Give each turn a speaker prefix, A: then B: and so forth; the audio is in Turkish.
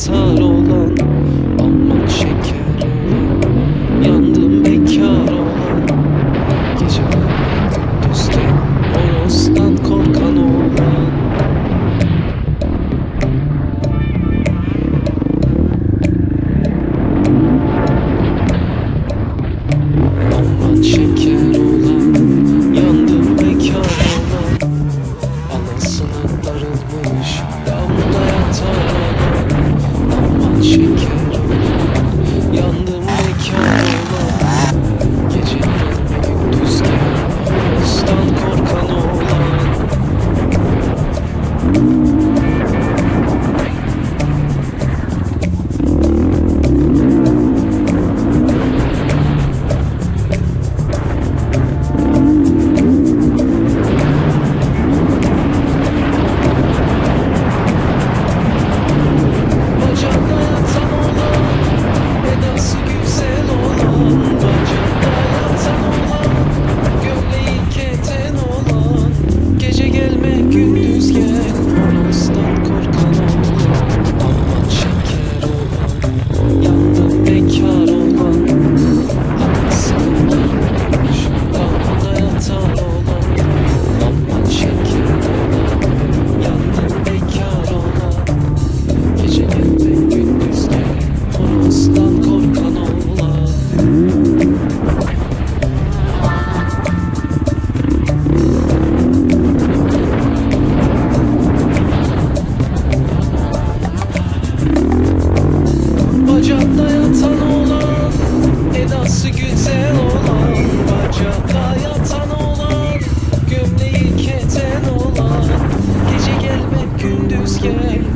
A: yatar olan, aman şeker olan, yandım bekar olan, geceler gündüzken horozdan korkan olan. Aman şeker olan, yandım bekar olan, anasına darılmış damda yatar olan. Aman şeker olan, yandım bekar olan, geceler gündüzken horozdan korkan olan. Bacakta yatan olan, edası güzel olan, bacakta yatan olan, gömleği keten olan, gece gelmek gündüz gel.